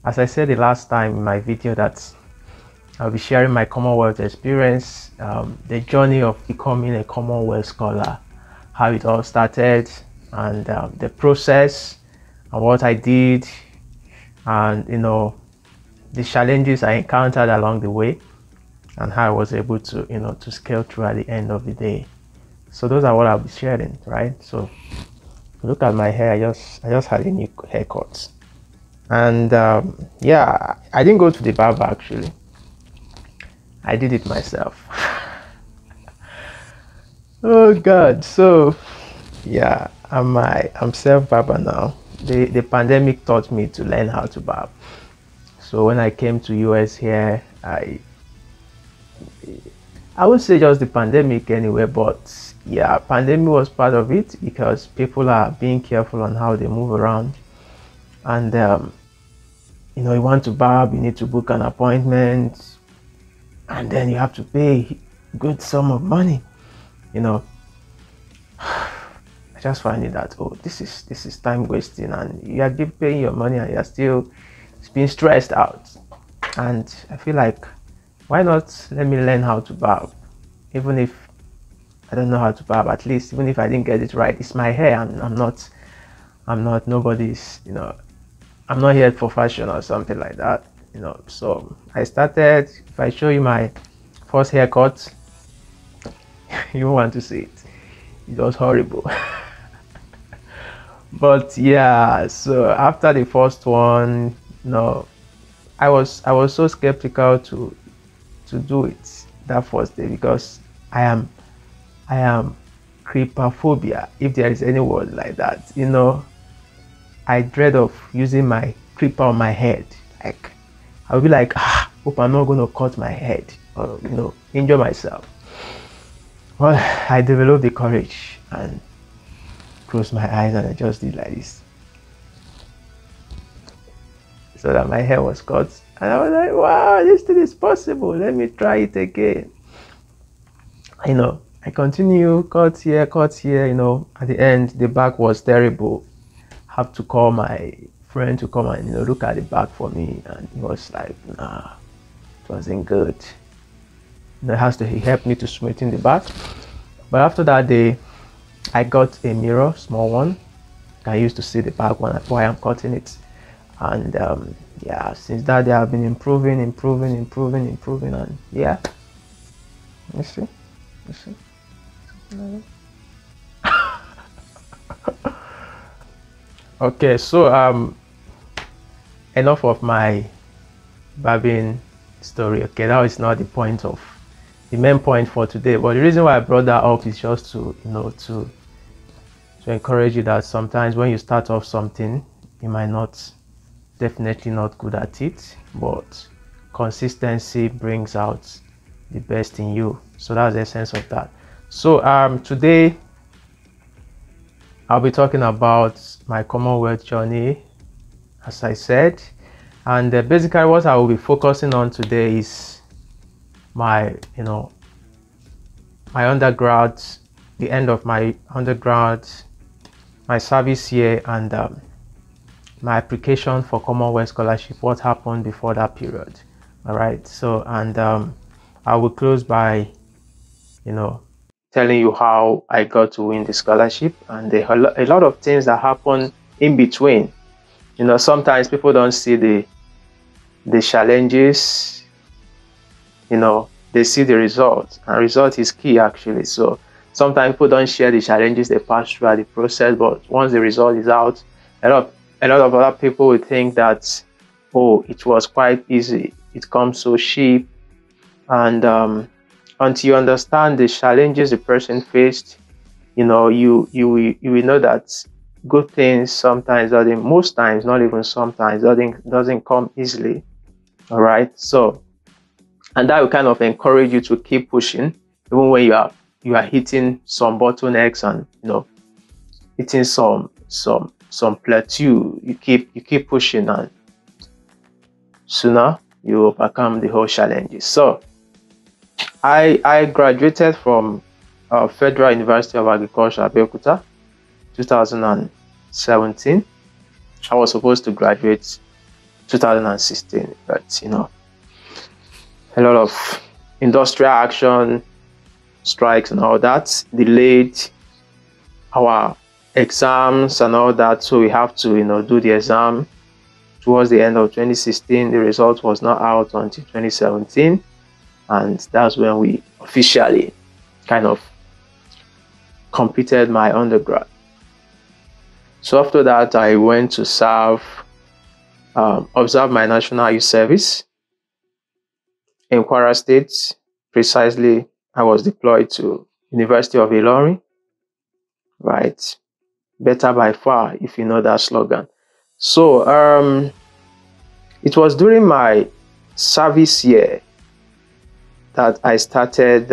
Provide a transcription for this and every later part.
As I said the last time in my video, that I'll be sharing my Commonwealth experience, the journey of becoming a Commonwealth scholar, how it all started, and the process, and what I did, and the challenges I encountered along the way, and how I was able to to scale through at the end of the day. So those are what I'll be sharing, right? So look at my hair. I just had a new haircut, and yeah, I didn't go to the barber actually. I did it myself. Oh God. So yeah, I'm self barber now. The pandemic taught me to learn how to barb. So when I came to US here, I would say just the pandemic anyway, but yeah, pandemic was part of it because people are being careful on how they move around, and you want to barb, you need to book an appointment, and then you have to pay good sum of money. I just find it that, oh, this is time wasting, and you are paying your money and you're still being stressed out. And I feel like, why not let me learn how to barb? Even if I don't know how to barb, at least even if I didn't get it right, it's my hair, and I'm not nobody's, I'm not here for fashion or something like that, So I started. If I show you my first haircut, you won't want to see it. It was horrible. But yeah, so after the first one, I was so skeptical to do it that first day, because I am creepophobia, if there is any word like that. I dread of using my creeper on my head. Like, I'll be like, hope I'm not going to cut my head or injure myself. Well, I developed the courage and closed my eyes, and I just did like this, so that my hair was cut. And I was like, wow, this thing is possible. Let me try it again. I continue, cut here. At the end, the back was terrible. Have to call my friend to come and look at the back for me, and he was like, nah, it wasn't good. He helped me to smoothen the back. But after that day, I got a mirror, small one. I used to see the back while I'm cutting it. And yeah, since that day I've been improving, and yeah, you see. Okay, so enough of my barbing story. Okay, that is not the main point for today, but the reason why I brought that up is just to to encourage you that sometimes when you start off something, you might definitely not good at it, but consistency brings out the best in you. So that's the essence of that. So today I'll be talking about my Commonwealth journey, as I said, and basically what I will be focusing on today is my my undergrad, the end of my undergrad, my service year, and my application for Commonwealth scholarship, what happened before that period. All right, so and I will close by telling you how I got to win the scholarship, and a lot of things that happen in between. Sometimes people don't see the challenges, they see the result, and result is key actually. So sometimes people don't share the challenges they pass through the process, but once the result is out, a lot of other people will think that, oh, it was quite easy, it comes so cheap. And until you understand the challenges the person faced, you will know that good things sometimes, most times, not even sometimes, doesn't come easily. All right, so, and that will kind of encourage you to keep pushing, even when you are hitting some bottlenecks, and hitting some plateau. You keep pushing, and sooner you overcome the whole challenges. So I graduated from Federal University of Agriculture, Abeokuta, 2017. I was supposed to graduate 2016. But a lot of industrial action, strikes and all that delayed our exams and all that, so we have to do the exam towards the end of 2016. The result was not out until 2017, and that's when we officially kind of completed my undergrad. So after that, I went to observe my national youth service in Kwara State. Precisely, I was deployed to University of Ilorin, right? Better by far, if you know that slogan. So it was during my service year that I started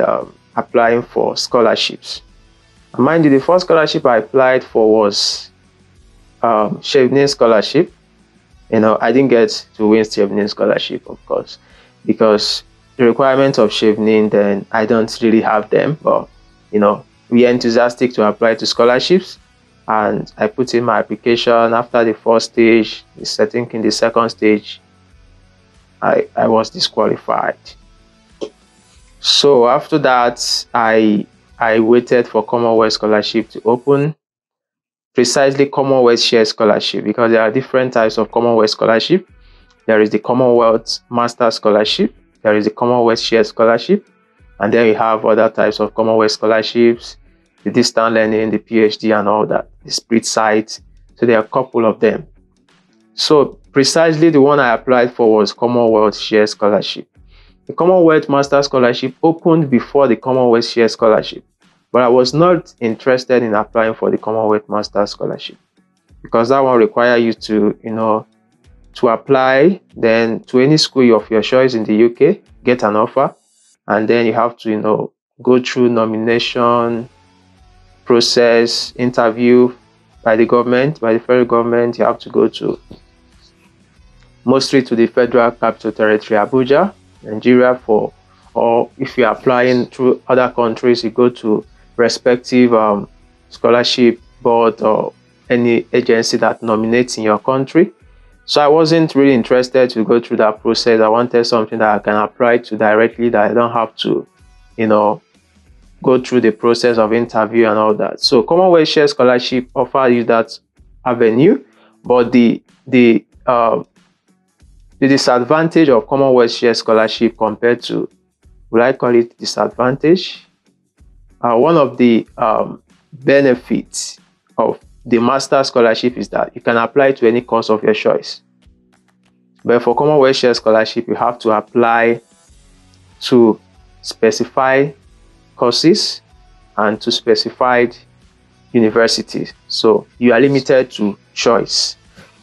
applying for scholarships. And mind you, the first scholarship I applied for was Chevening scholarship. I didn't get to win Chevening scholarship, of course, because the requirements of Chevening, then I don't really have them. But we are enthusiastic to apply to scholarships, and I put in my application. After the first stage, I think in the second stage, I was disqualified. So after that, I waited for Commonwealth scholarship to open. Precisely Commonwealth Share Scholarship, because there are different types of Commonwealth scholarship. There is the Commonwealth Master Scholarship, there is the Commonwealth Share Scholarship, and then we have other types of Commonwealth scholarships, the distance learning, the PhD and all that, the split site. So there are a couple of them. So precisely the one I applied for was Commonwealth Share Scholarship. The Commonwealth Master Scholarship opened before the Commonwealth Share Scholarship, but I was not interested in applying for the Commonwealth Master Scholarship, because that one requires you to apply then to any school of your choice in the UK, get an offer, and then you have to go through nomination process, interview by the government, by the federal government. You have to go mostly to the Federal Capital Territory, Abuja, Nigeria, or if you're applying through other countries, you go to respective scholarship board or any agency that nominates in your country. So I wasn't really interested to go through that process. I wanted something that I can apply to directly, that I don't have to, go through the process of interview and all that. So Commonwealth Share Scholarship offers you that avenue, but the disadvantage of Commonwealth Share Scholarship compared to, would I call it disadvantage? One of the benefits of the Master Scholarship is that you can apply to any course of your choice. But for Commonwealth Share Scholarship, you have to apply to specified courses and to specified universities. So you are limited to choice,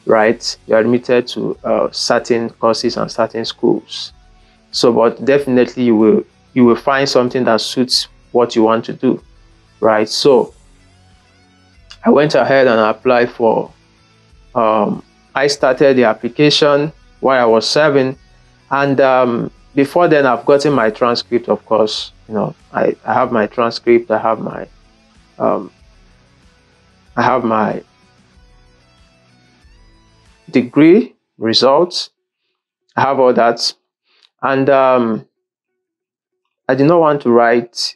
right? You are limited to certain courses and certain schools. So, but definitely you will find something that suits what you want to do, right? So I went ahead and applied for I started the application while I was serving, and before then I've gotten my transcript. Of course, I have my transcript, I have my degree results, I have all that, and I did not want to write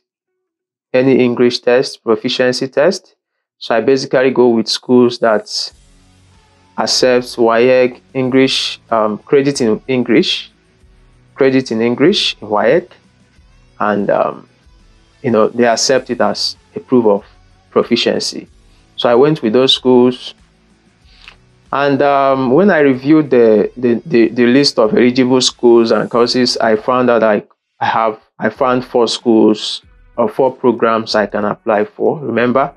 any English test, proficiency test. So I basically go with schools that accept WAEC English, credit in English in WAEC, and they accept it as a proof of proficiency. So I went with those schools, and when I reviewed the list of eligible schools and courses, I found out I found 4 schools or 4 programs I can apply for. Remember,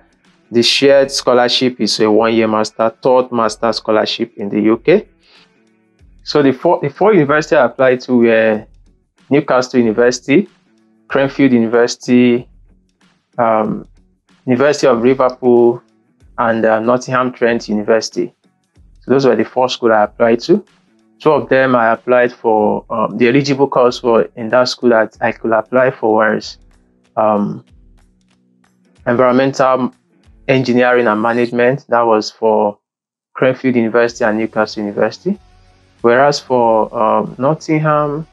the shared scholarship is a 1-year master, third master scholarship in the UK. So the four universities I applied to were Newcastle University, Cranfield University, University of Liverpool, and Nottingham Trent University. So those were the 4 schools I applied to. 2 of them I applied for. The eligible course for in that school that I could apply for was environmental engineering and management. That was for Cranfield University and Newcastle University. Whereas for Nottingham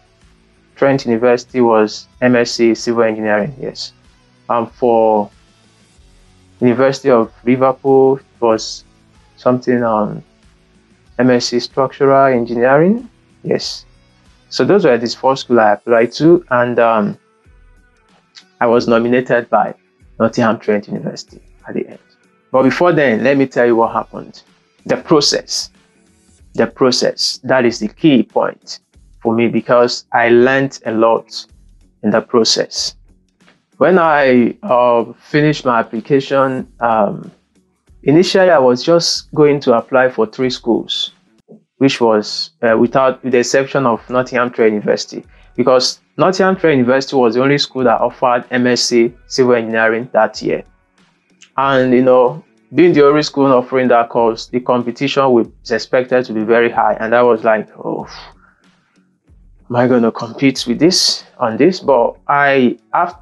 Trent University was MSc Civil Engineering, yes. And for University of Liverpool it was something on MSc Structural Engineering, yes. So those were these 4 schools I applied to, and I was nominated by Nottingham Trent University at the end. But before then, let me tell you what happened. The process, that is the key point for me, because I learned a lot in the process. When I finished my application, initially I was just going to apply for 3 schools, which was with the exception of Nottingham Trent University, because Nottingham Trent University was the only school that offered MSc Civil Engineering that year. And being the only school offering that course, the competition was expected to be very high, and I was like, oh, am I going to compete with this on this? But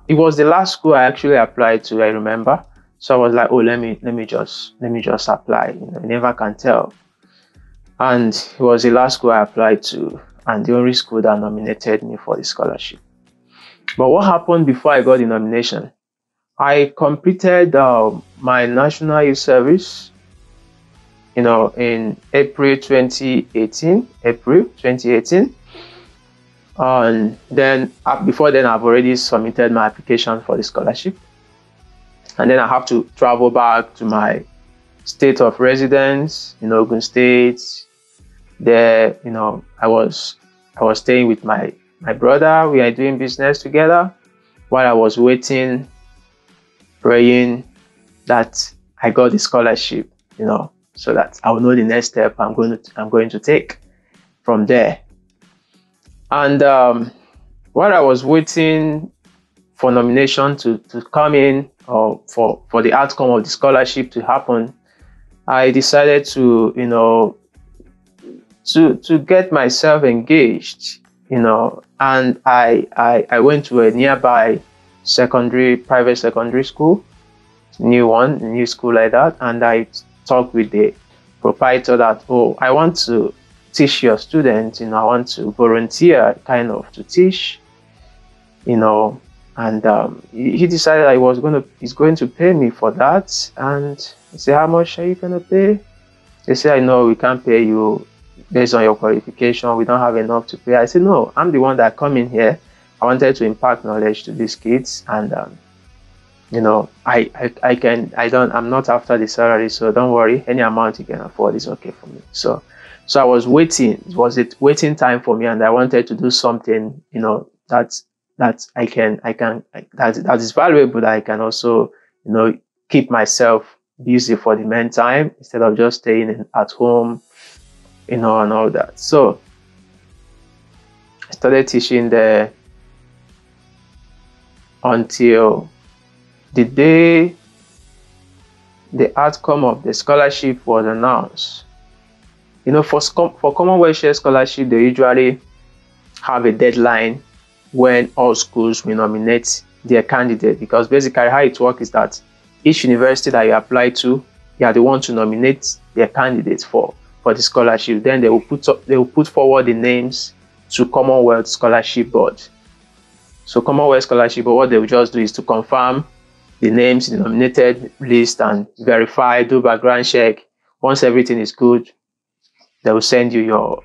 it was the last school I actually applied to, I remember. So I was like, oh, let me just apply. You never can tell. And it was the last school I applied to, and the only school that nominated me for the scholarship. But what happened before I got the nomination? I completed my National Youth Service, in April 2018. And then before then, I've already submitted my application for the scholarship. And then I have to travel back to my state of residence in Ogun State. There, I was staying with my brother. We are doing business together while I was waiting, praying that I got the scholarship, so that I will know the next step I'm going to take from there. And while I was waiting for nomination to come in, or for the outcome of the scholarship to happen, I decided to get myself engaged, and I went to a nearby private secondary school, new school like that, and I talked with the proprietor that, oh, I want to teach your students, I want to volunteer kind of to teach, and he decided he's going to pay me for that. And I said, how much are you going to pay? They said, I know we can't pay you based on your qualification, we don't have enough to pay. I said, no, I'm the one that come in here. I wanted to impart knowledge to these kids, and I'm not after the salary, so don't worry, any amount you can afford is okay for me. So I was waiting. It was a waiting time for me, and I wanted to do something, that is valuable, that I can also, keep myself busy for the meantime, instead of just staying at home, and all that. So I started teaching there until the day the outcome of the scholarship was announced. For Commonwealth Share Scholarship, they usually have a deadline when all schools will nominate their candidate, because basically how it works is that each university that you apply to, you are the one to nominate their candidates for the scholarship. Then they will put forward the names to Commonwealth Scholarship Board. So Commonwealth Scholarship Board, what they will just do is to confirm the names in the nominated list and verify, do background check. Once everything is good, they will send you your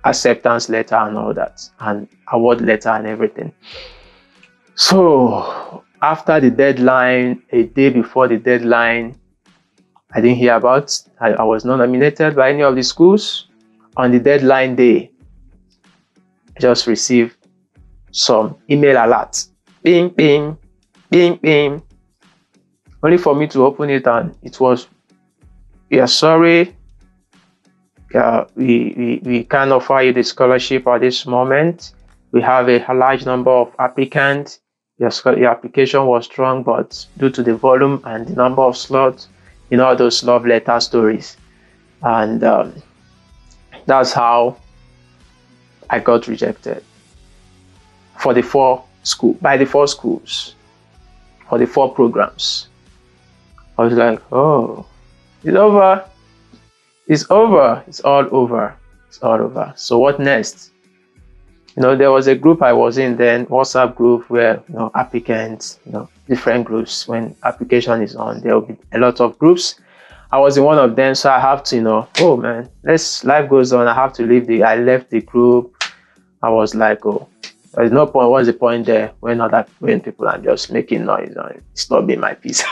acceptance letter and all that, and award letter and everything. So after the deadline, a day before the deadline, I didn't hear about. I was not nominated by any of the schools. On the deadline day, I just received some email alerts. Bing, bing, bing, bing. Only for me to open it, and it was, we are sorry. We can't offer you the scholarship at this moment. We have a large number of applicants. Your application was strong, but due to the volume and the number of slots, all those love letter stories. And that's how I got rejected by the 4 schools, for the 4 programs. I was like, oh, it's over. It's over. It's all over. It's all over. So what next? There was a group I was in then, WhatsApp group, where applicants, different groups. When application is on, there will be a lot of groups. I was in one of them, so I have to, oh man, life goes on. I have to leave I left the group. I was like, oh, there's no point. What's the point there when people are just making noise and it's not being my peace?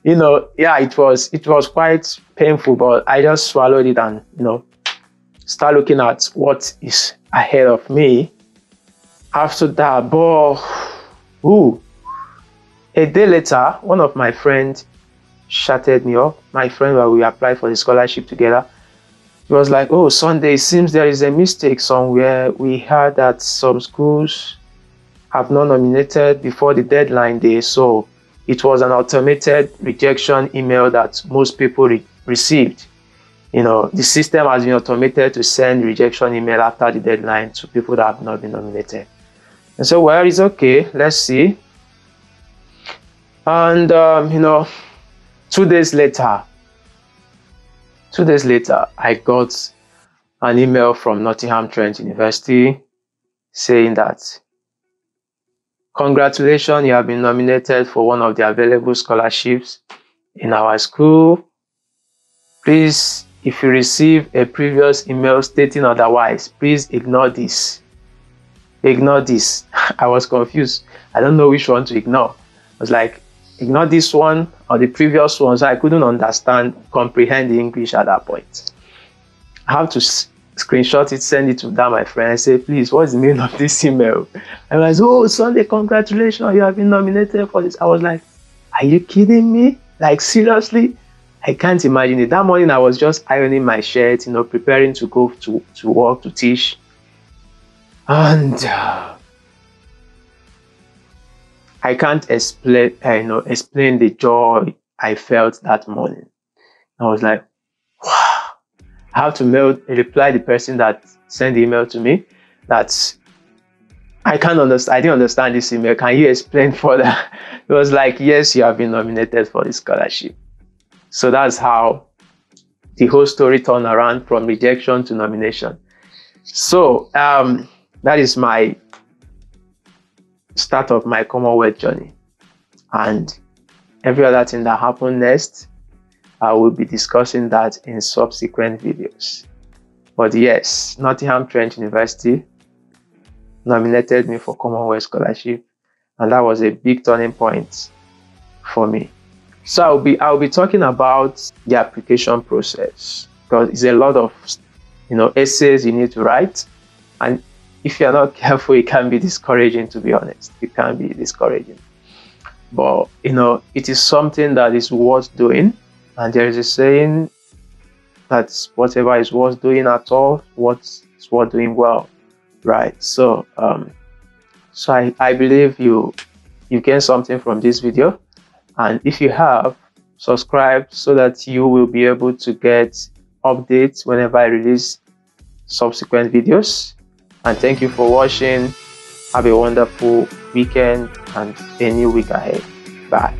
Yeah, it was quite painful, but I just swallowed it and start looking at what is ahead of me. After that, a day later, one of my friends chatted me up. My friend, where we applied for the scholarship together, he was like, oh, Sunday, it seems there is a mistake somewhere. We heard that some schools have not nominated before the deadline day, so it was an automated rejection email that most people received. The system has been automated to send rejection email after the deadline to people that have not been nominated. And so, well, it's okay. Let's see. And, 2 days later, I got an email from Nottingham Trent University saying that, congratulations, you have been nominated for one of the available scholarships in our school. Please, if you receive a previous email stating otherwise, please ignore this. Ignore this. I was confused. I don't know which one to ignore. I was like, ignore this one or the previous one. So I couldn't comprehend the English at that point. I have to screenshot it, send it to my friend. I say, please, what's the meaning of this email? I was, oh, Sunday, congratulations, you have been nominated for this. I was like, are you kidding me? Like, seriously? I can't imagine it. That morning, I was just ironing my shirt, preparing to go to work, to teach. And I can't explain the joy I felt that morning. I was like, wow. I have to reply the person that sent the email to me that I can't understand. I didn't understand this email. Can you explain further? It was like, yes, you have been nominated for the scholarship. So that's how the whole story turned around from rejection to nomination. So that is my start of my Commonwealth journey. And every other thing that happened next, I will be discussing that in subsequent videos. But yes, Nottingham Trent University nominated me for Commonwealth Scholarship, and that was a big turning point for me. So I'll be talking about the application process, because it's a lot of essays you need to write, and if you're not careful, it can be discouraging, to be honest. It can be discouraging. But it is something that is worth doing. And there is a saying that whatever is worth doing at all, what's worth doing well, right? So, I believe you gain something from this video, and if you have, subscribe so that you will be able to get updates whenever I release subsequent videos. And thank you for watching. Have a wonderful weekend and a new week ahead. Bye.